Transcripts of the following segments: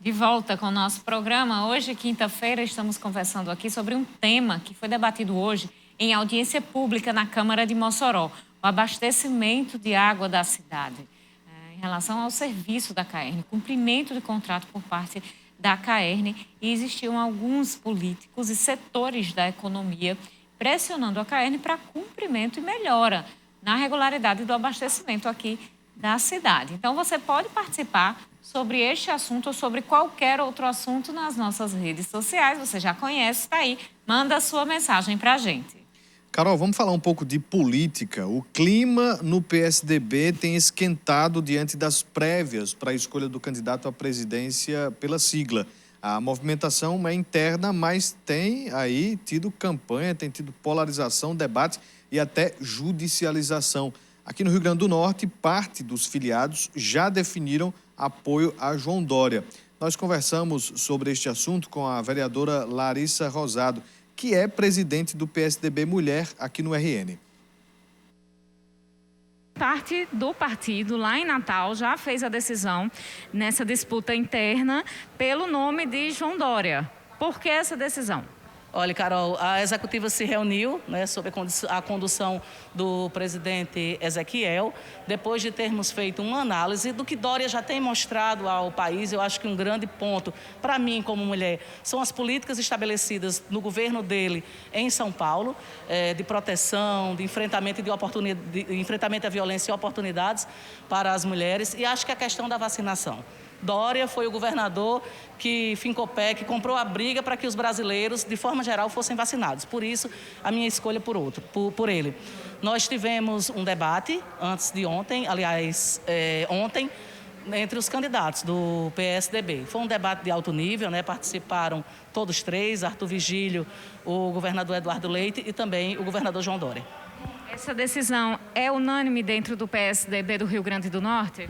De volta com o nosso programa. Hoje, quinta-feira, estamos conversando aqui sobre um tema que foi debatido hoje em audiência pública na Câmara de Mossoró, o abastecimento de água da cidade. Em relação ao serviço da CAERN, cumprimento de contrato por parte da CAERN, e existiam alguns políticos e setores da economia pressionando a CAERN para cumprimento e melhora na regularidade do abastecimento aqui da cidade. Então, você pode participar sobre este assunto ou sobre qualquer outro assunto nas nossas redes sociais. Você já conhece, está aí. Manda a sua mensagem para a gente. Carol, vamos falar um pouco de política. O clima no PSDB tem esquentado diante das prévias para a escolha do candidato à presidência pela sigla. A movimentação é interna, mas tem aí tido campanha, tem tido polarização, debate e até judicialização. Aqui no Rio Grande do Norte, parte dos filiados já definiram apoio a João Dória. Nós conversamos sobre este assunto com a vereadora Larissa Rosado, que é presidente do PSDB Mulher aqui no RN. Parte do partido, lá em Natal, já fez a decisão nessa disputa interna pelo nome de João Dória. Por que essa decisão? Olha, Carol, a executiva se reuniu, né, sob a condução do presidente Ezequiel, depois de termos feito uma análise do que Dória já tem mostrado ao país. Eu acho que um grande ponto, para mim como mulher, são as políticas estabelecidas no governo dele em São Paulo, de proteção, de enfrentamento à violência e oportunidades para as mulheres, e acho que a questão da vacinação. Dória foi o governador que fincou pé, que comprou a briga para que os brasileiros, de forma geral, fossem vacinados. Por isso, a minha escolha por ele. Nós tivemos um debate antes de ontem, ontem, entre os candidatos do PSDB. Foi um debate de alto nível, né? Participaram todos três, Arthur Vigílio, o governador Eduardo Leite e também o governador João Dória. Essa decisão é unânime dentro do PSDB do Rio Grande do Norte?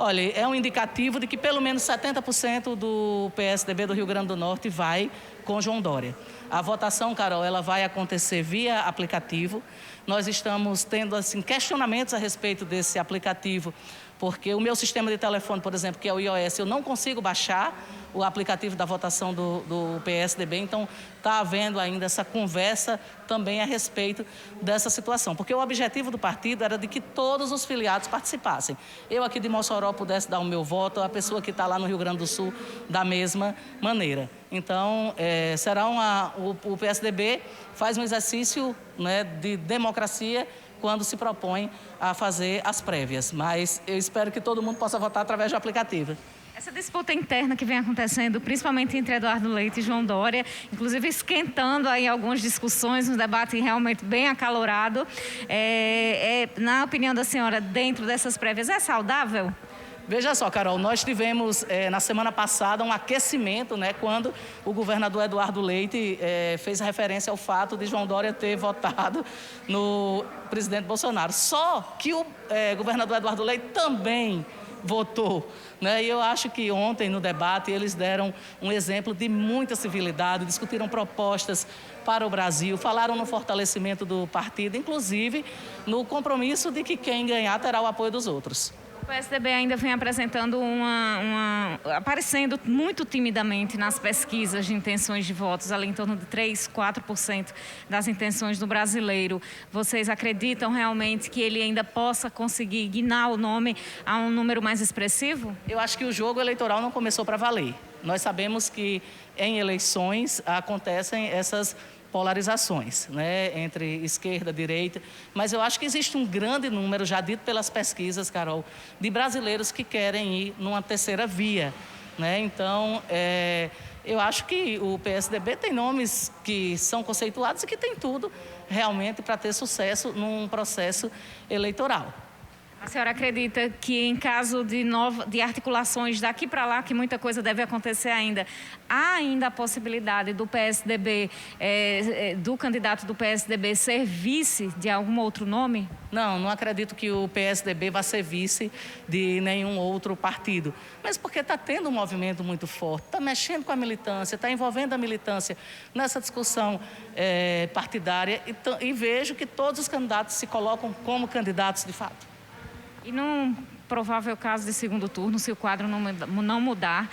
Olha, é um indicativo de que pelo menos 70% do PSDB do Rio Grande do Norte vai com João Dória. A votação, Carol, ela vai acontecer via aplicativo. Nós estamos tendo assim, questionamentos a respeito desse aplicativo, porque o meu sistema de telefone, por exemplo, que é o iOS, eu não consigo baixar o aplicativo da votação do PSDB, então está havendo ainda essa conversa também a respeito dessa situação, porque o objetivo do partido era de que todos os filiados participassem. Eu aqui de Mossoró pudesse dar o meu voto, a pessoa que está lá no Rio Grande do Sul da mesma maneira. Então, o PSDB faz um exercício, né, de democracia quando se propõe a fazer as prévias, mas eu espero que todo mundo possa votar através do aplicativo. Essa disputa interna que vem acontecendo, principalmente entre Eduardo Leite e João Dória, inclusive esquentando aí algumas discussões, um debate realmente bem acalorado. Na opinião da senhora, dentro dessas prévias, é saudável? Veja só, Carol, nós tivemos na semana passada um aquecimento, né, quando o governador Eduardo Leite fez referência ao fato de João Dória ter votado no presidente Bolsonaro. Só que o governador Eduardo Leite também votou, né? E eu acho que ontem no debate eles deram um exemplo de muita civilidade, discutiram propostas para o Brasil, falaram no fortalecimento do partido, inclusive no compromisso de que quem ganhar terá o apoio dos outros. O PSDB ainda vem apresentando aparecendo muito timidamente nas pesquisas de intenções de votos, ali em torno de 3%, 4% das intenções do brasileiro. Vocês acreditam realmente que ele ainda possa conseguir guinar o nome a um número mais expressivo? Eu acho que o jogo eleitoral não começou para valer. Nós sabemos que em eleições acontecem essas polarizações, né, entre esquerda e direita, mas eu acho que existe um grande número, já dito pelas pesquisas, Carol, de brasileiros que querem ir numa terceira via, né? Então, eu acho que o PSDB tem nomes que são conceituados e que tem tudo realmente para ter sucesso num processo eleitoral. A senhora acredita que em caso de articulações daqui para lá, que muita coisa deve acontecer ainda, há ainda a possibilidade do PSDB, do candidato do PSDB ser vice de algum outro nome? Não acredito que o PSDB vá ser vice de nenhum outro partido. Mas porque está tendo um movimento muito forte, está mexendo com a militância, está envolvendo a militância nessa discussão partidária e vejo que todos os candidatos se colocam como candidatos de fato. E num provável caso de segundo turno, se o quadro não mudar,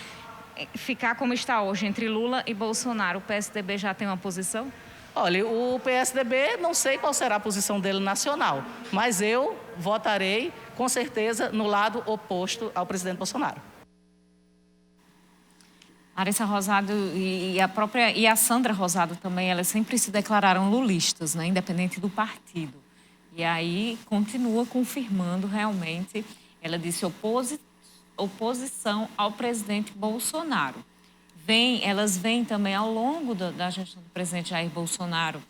ficar como está hoje, entre Lula e Bolsonaro, o PSDB já tem uma posição? Olha, o PSDB, não sei qual será a posição dele nacional, mas eu votarei, com certeza, no lado oposto ao presidente Bolsonaro. Larissa Rosado e a Sandra Rosado também, elas sempre se declararam lulistas, né, independente do partido. E aí continua confirmando realmente, ela disse oposição ao presidente Bolsonaro. Elas vêm também ao longo da gestão do presidente Jair Bolsonaro,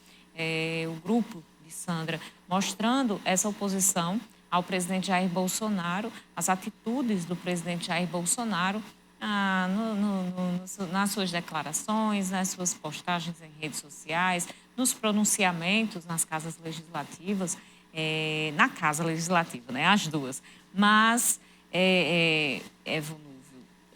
o grupo de Sandra, mostrando essa oposição ao presidente Jair Bolsonaro, as atitudes do presidente Jair Bolsonaro nas suas declarações, nas suas postagens em redes sociais, nos pronunciamentos nas casas legislativas, na Casa Legislativa, né, as duas. Mas,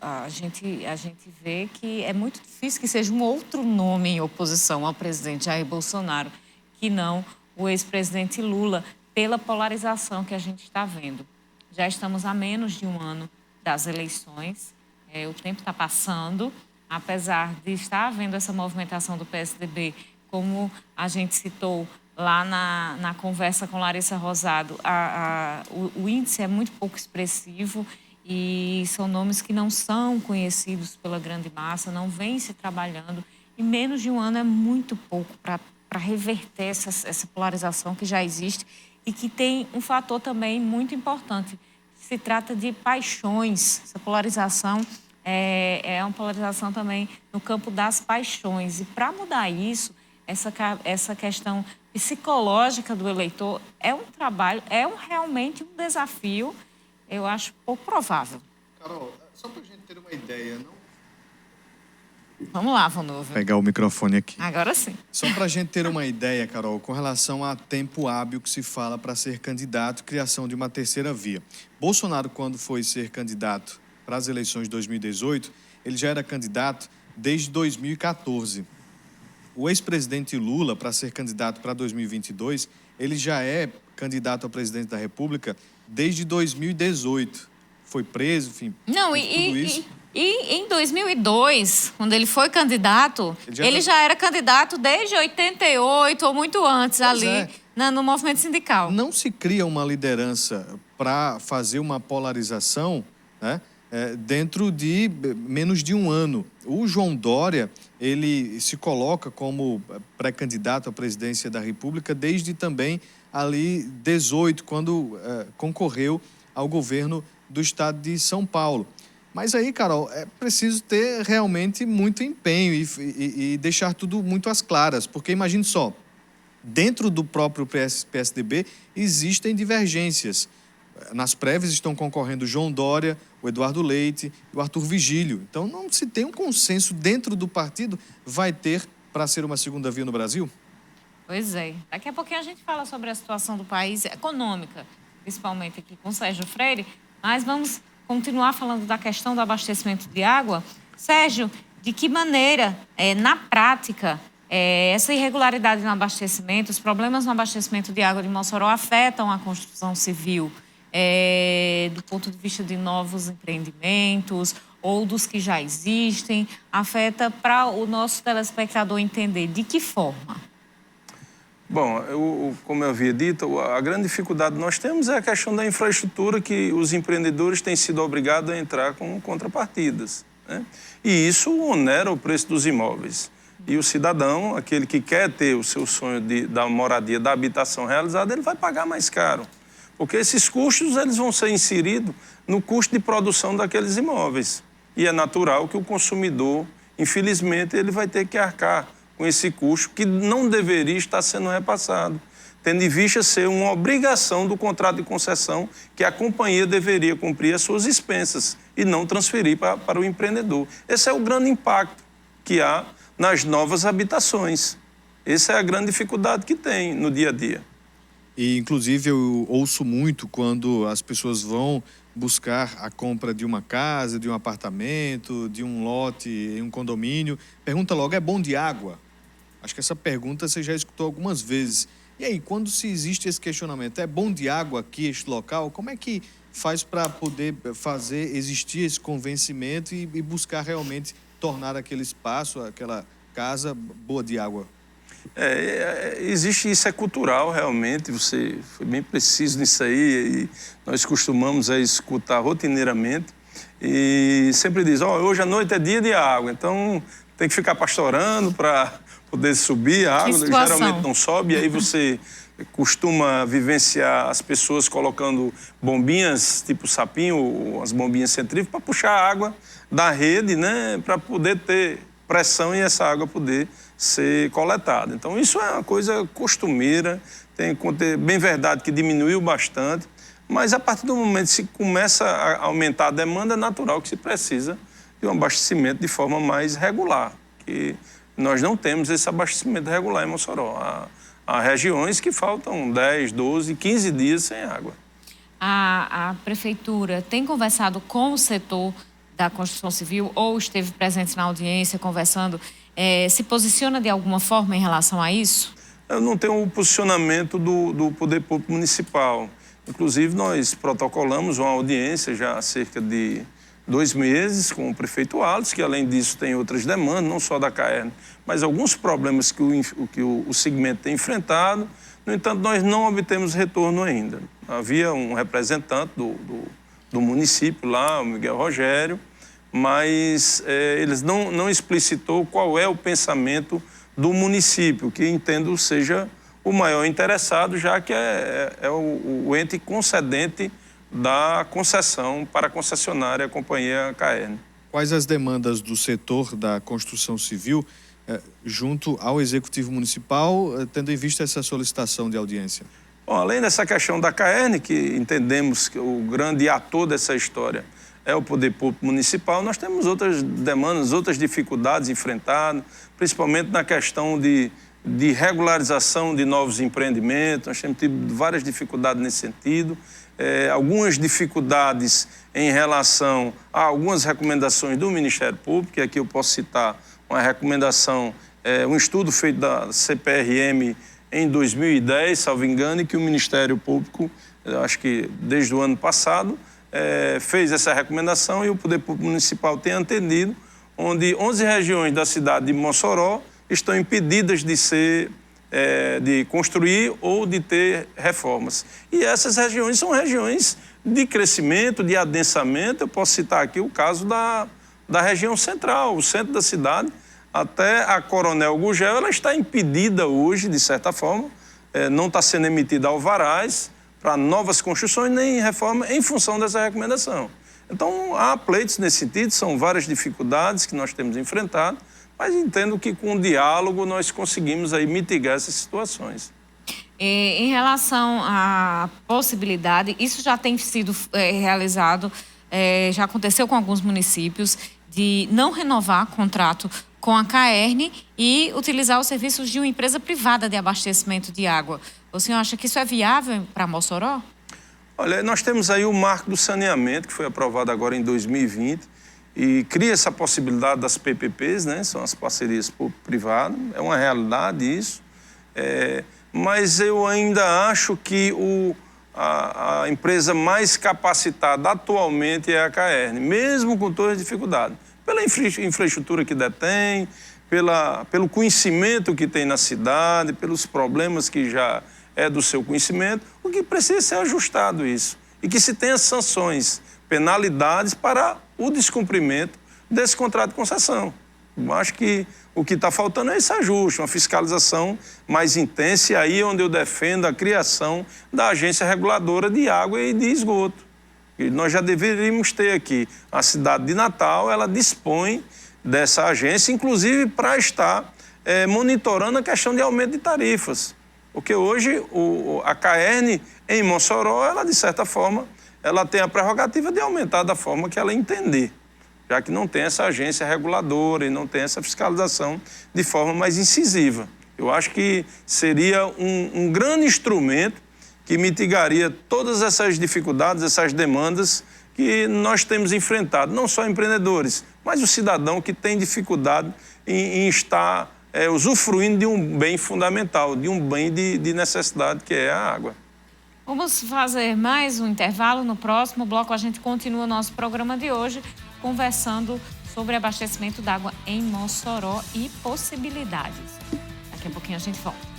a gente vê que é muito difícil que seja um outro nome em oposição ao presidente Jair Bolsonaro, que não o ex-presidente Lula, pela polarização que a gente está vendo. Já estamos há menos de um ano das eleições, o tempo está passando, apesar de estar havendo essa movimentação do PSDB, como a gente citou lá na conversa com Larissa Rosado, o índice é muito pouco expressivo, e são nomes que não são conhecidos pela grande massa, não vêm se trabalhando. E menos de um ano é muito pouco para reverter essa polarização que já existe e que tem um fator também muito importante. Se trata de paixões. Essa polarização é uma polarização também no campo das paixões. E para mudar isso, essa questão psicológica do eleitor é um trabalho, realmente um desafio. Eu acho pouco provável. Carol, só para a gente ter uma ideia, não? Vamos lá, Vanúvio. Pegar o microfone aqui. Agora sim. Só para a gente ter uma ideia, Carol, com relação a tempo hábil que se fala para ser candidato, criação de uma terceira via. Bolsonaro, quando foi ser candidato para as eleições de 2018, ele já era candidato desde 2014. O ex-presidente Lula, para ser candidato para 2022, ele já é candidato a presidente da República desde 2018. Foi preso, enfim, tudo isso. E em 2002, quando ele foi candidato, ele já era candidato desde 88 ou muito antes, no movimento sindical. Não se cria uma liderança para fazer uma polarização, né, dentro de menos de um ano. O João Dória, ele se coloca como pré-candidato à presidência da República desde também ali 18, quando concorreu ao governo do estado de São Paulo. Mas aí, Carol, é preciso ter realmente muito empenho e deixar tudo muito às claras, porque imagine só, dentro do próprio PSDB existem divergências. Nas prévias estão concorrendo o João Dória, o Eduardo Leite e o Arthur Vigílio. Então, não se tem um consenso dentro do partido, vai ter para ser uma segunda via no Brasil? Pois é. Daqui a pouquinho a gente fala sobre a situação do país, econômica, principalmente aqui com o Sérgio Freire, mas vamos continuar falando da questão do abastecimento de água. Sérgio, de que maneira, na prática, essa irregularidade no abastecimento, os problemas no abastecimento de água de Mossoró afetam a construção civil, do ponto de vista de novos empreendimentos ou dos que já existem, afeta para o nosso telespectador entender de que forma? Bom, como eu havia dito, a grande dificuldade que nós temos é a questão da infraestrutura, que os empreendedores têm sido obrigados a entrar com contrapartidas, né? E isso onera o preço dos imóveis. E o cidadão, aquele que quer ter o seu sonho da moradia, da habitação realizada, ele vai pagar mais caro. Porque esses custos eles vão ser inseridos no custo de produção daqueles imóveis. E é natural que o consumidor, infelizmente, ele vai ter que arcar com esse custo que não deveria estar sendo repassado, tendo em vista ser uma obrigação do contrato de concessão que a companhia deveria cumprir as suas expensas e não transferir para o empreendedor. Esse é o grande impacto que há nas novas habitações. Essa é a grande dificuldade que tem no dia a dia. E, inclusive, eu ouço muito quando as pessoas vão buscar a compra de uma casa, de um apartamento, de um lote em um condomínio, pergunta logo, é bom de água? Acho que essa pergunta você já escutou algumas vezes. E aí, quando se existe esse questionamento, é bom de água aqui, este local, como é que faz para poder fazer existir esse convencimento e buscar realmente tornar aquele espaço, aquela casa boa de água? Existe, isso é cultural realmente, você foi bem preciso nisso aí, e nós costumamos escutar rotineiramente e sempre diz, hoje à noite é dia de água, então tem que ficar pastorando para poder subir a água, geralmente não sobe, e aí você costuma vivenciar as pessoas colocando bombinhas, tipo sapinho, ou as bombinhas centrífugas, para puxar a água da rede, né, para poder ter pressão e essa água poder ser coletada. Então, isso é uma coisa costumeira, bem verdade que diminuiu bastante, mas a partir do momento que se começa a aumentar a demanda, é natural que se precisa de um abastecimento de forma mais regular, que nós não temos esse abastecimento regular em Mossoró. Há regiões que faltam 10, 12, 15 dias sem água. A prefeitura tem conversado com o setor da construção civil ou esteve presente na audiência conversando, se posiciona de alguma forma em relação a isso? Eu não tenho o posicionamento do Poder Público Municipal. Inclusive, nós protocolamos uma audiência já há cerca de 2 meses com o prefeito Alisson, que além disso tem outras demandas, não só da CAERN, mas alguns problemas que o segmento tem enfrentado. No entanto, nós não obtemos retorno ainda. Havia um representante do município lá, o Miguel Rogério, mas eles não explicitou qual é o pensamento do município, que entendo seja o maior interessado, já que é o ente concedente da concessão para a concessionária, a companhia CAERN. Quais as demandas do setor da construção civil junto ao Executivo Municipal, tendo em vista essa solicitação de audiência? Bom, além dessa questão da CAERN, que entendemos que o grande ator dessa história é o Poder Público Municipal, nós temos outras demandas, outras dificuldades enfrentadas, principalmente na questão de regularização de novos empreendimentos. Nós temos tido várias dificuldades nesse sentido, algumas dificuldades em relação a algumas recomendações do Ministério Público, e aqui eu posso citar uma recomendação, um estudo feito da CPRM em 2010, salvo engano, e que o Ministério Público, acho que desde o ano passado, fez essa recomendação, e o Poder Público Municipal tem atendido, onde 11 regiões da cidade de Mossoró estão impedidas de construir ou de ter reformas. E essas regiões são regiões de crescimento, de adensamento. Eu posso citar aqui o caso da região central, o centro da cidade, até a Coronel Gugel, ela está impedida hoje, de certa forma, não está sendo emitida alvarás para novas construções nem reforma em função dessa recomendação. Então, há pleitos nesse sentido, são várias dificuldades que nós temos enfrentado, mas entendo que com o diálogo nós conseguimos aí mitigar essas situações. Em relação à possibilidade, isso já tem sido realizado, já aconteceu com alguns municípios, de não renovar contrato com a CAERN e utilizar os serviços de uma empresa privada de abastecimento de água. O senhor acha que isso é viável para Mossoró? Olha, nós temos aí o marco do saneamento, que foi aprovado agora em 2020, e cria essa possibilidade das PPPs, né? São as parcerias público-privadas, é uma realidade isso, mas eu ainda acho que a empresa mais capacitada atualmente é a CAERN, mesmo com todas as dificuldades, pela infraestrutura que detém, pelo conhecimento que tem na cidade, pelos problemas que já é do seu conhecimento, o que precisa ser ajustado isso, e que se tenha sanções, penalidades para o descumprimento desse contrato de concessão. Eu acho que o que está faltando é esse ajuste, uma fiscalização mais intensa, e aí onde eu defendo a criação da agência reguladora de água e de esgoto. E nós já deveríamos ter aqui. A cidade de Natal, ela dispõe dessa agência, inclusive para estar monitorando a questão de aumento de tarifas. Porque hoje a CAERN em Mossoró, ela de certa forma, ela tem a prerrogativa de aumentar da forma que ela entender, já que não tem essa agência reguladora e não tem essa fiscalização de forma mais incisiva. Eu acho que seria um grande instrumento que mitigaria todas essas dificuldades, essas demandas que nós temos enfrentado, não só empreendedores, mas o cidadão que tem dificuldade em estar usufruindo de um bem fundamental, de um bem de necessidade, que é a água. Vamos fazer mais um intervalo. No próximo bloco, a gente continua o nosso programa de hoje, conversando sobre abastecimento d'água em Mossoró e possibilidades. Daqui a pouquinho a gente volta.